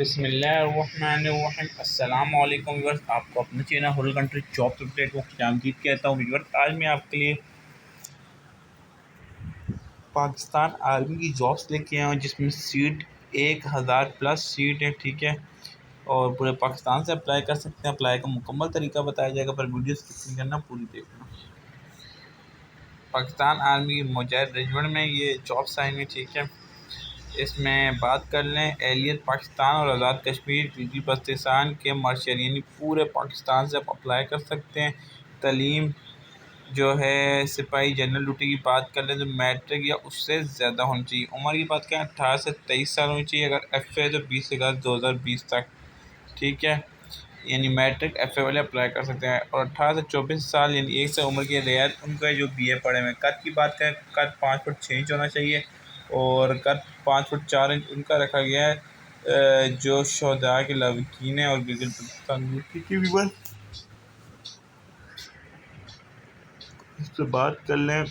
बिस्मिल्लाहिर्रहमानिर्रहीम। अस्सलाम वालेकुम व्यूअर्स, आपको अपना channel whole country job update को खुशामदीद कहता हूँ। व्यूअर्स, आज मैं आपके लिए पाकिस्तान आर्मी की जॉब्स लेके आया हूँ, जिसमें सीट 1000+ सीट है। ठीक है, और पूरे पाकिस्तान से अप्लाई कर सकते हैं। अप्लाई का मुकम्मल तरीका बताया जाएगा, पर वीडियो स्किप नहीं करना, पूरी देखना। पाकिस्तान आर्मी की मुजाहिद रेजिमेंट में ये जॉब्स आई हैं। ठीक है, इसमें बात कर लें, एहलियत पाकिस्तान और आज़ाद कश्मीर फ़िजी बस्तिसान के मार्शल, यानी पूरे पाकिस्तान से आप अप्लाई कर सकते हैं। तलीम जो है सिपाही जनरल ड्यूटी की बात कर लें तो मैट्रिक या उससे ज़्यादा होनी चाहिए। उम्र की बात करें 18 से 23 साल होनी चाहिए। अगर FA है तो 20 अगस्त 2020 तक। ठीक है, यानी मैट्रिक FA वाले अप्लाई कर सकते हैं। और 18 से 24 साल यानी 1 साल उम्र के रियायत उनका जो BA पढ़े हुए। कद की बात करें, कद 5 फुट 6 इंच होना चाहिए, और कद 5 फुट 4 इंच उनका रखा गया है जो शहदा के लवाकिन है और गिलगित। इससे बात कर लें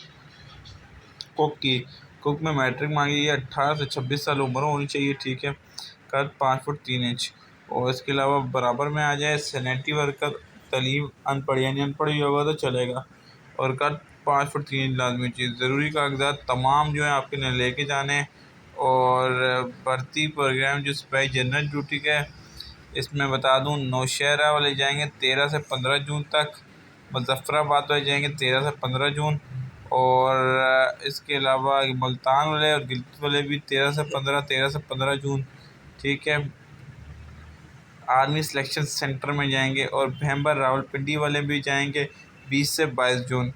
कुक की, कुक में मैट्रिक मांगी है। 18 से 26 साल उम्र होनी चाहिए। ठीक है, कद 5 फुट 3 इंच। और इसके अलावा बराबर में आ जाए सैनिटरी वर्कर, तलीम अनपढ़ यानी अनपढ़ ही होगा तो चलेगा, और कद 5 फुट 3 इंच लाजमी चीज़। ज़रूरी कागजात तमाम जो है आपके लिए लेके जाने हैं। और भर्ती प्रोग्राम जो सिपाही जनरल ड्यूटी का है, इसमें बता दूं, नौशहरा वाले जाएंगे 13 से 15 जून तक, मुजफ्फराबाद वाले जाएंगे 13 से 15 जून, और इसके अलावा मुल्तान वाले और गिलगित वाले भी 13 से 15 जून। ठीक है, आर्मी सिलेक्शन सेंटर में जाएंगे। और भैंबर रावलपिंडी वाले भी जाएंगे 20 से 22 जून।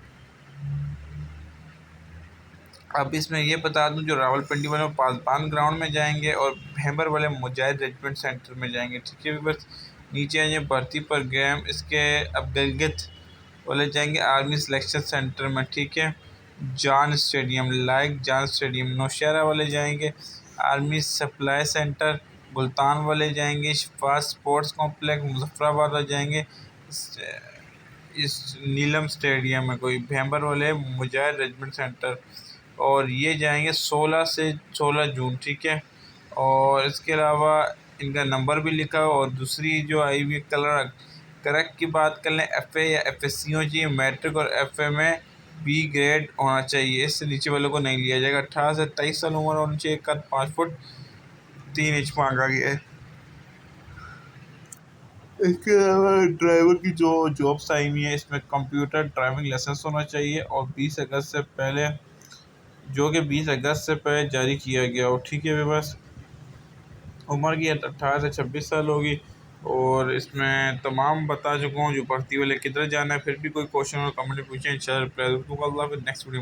अब इसमें ये बता दूं, जो रावलपिंडी वाले पासबान ग्राउंड में जाएंगे और भैंबर वाले मुजाहिद रेजिमेंट सेंटर में जाएंगे। ठीक है, बस नीचे आइए भर्ती प्रोग्राम इसके। अब गिलगित वाले जाएंगे आर्मी सिलेक्शन सेंटर में। ठीक है, जान स्टेडियम, लाइक जान स्टेडियम। नौशहरा वाले जाएंगे आर्मी सप्लाई सेंटर। मुल्तान वाले जाएंगे शिफाज स्पोर्ट्स कॉम्प्लेक्स। मुजफ्फराबाद वाले जाएंगे इस नीलम स्टेडियम में कोई। भैंबर वाले मुजाहिद रेजिमेंट सेंटर, और ये जाएंगे 16 से 16 जून। ठीक है, और इसके अलावा इनका नंबर भी लिखा है। और दूसरी जो आई हुई कलर करक की बात कर लें, FA या FSC होनी चाहिए। मैट्रिक और FA में B ग्रेड होना चाहिए, इससे नीचे वालों को नहीं लिया जाएगा। 18 से 23 साल उम्र होनी चाहिए। कद 5 फुट 3 इंच मांगा गया है। इसके अलावा ड्राइवर की जो जॉब्स आई हुई है, इसमें कंप्यूटर ड्राइविंग लाइसेंस होना चाहिए, और 20 अगस्त से पहले, जो कि 20 अगस्त से पहले जारी किया गया हो। ठीक है, बस उम्र की 18 से 26 साल होगी। और इसमें तमाम बता चुका हूँ जो भर्ती वाले किधर जाना है। फिर भी कोई क्वेश्चन और कमेंट पूछें, इंशाल्लाह रिप्लाई दूंगा। अल्लाह हाफ़िज़, नेक्स्ट वीडियो में।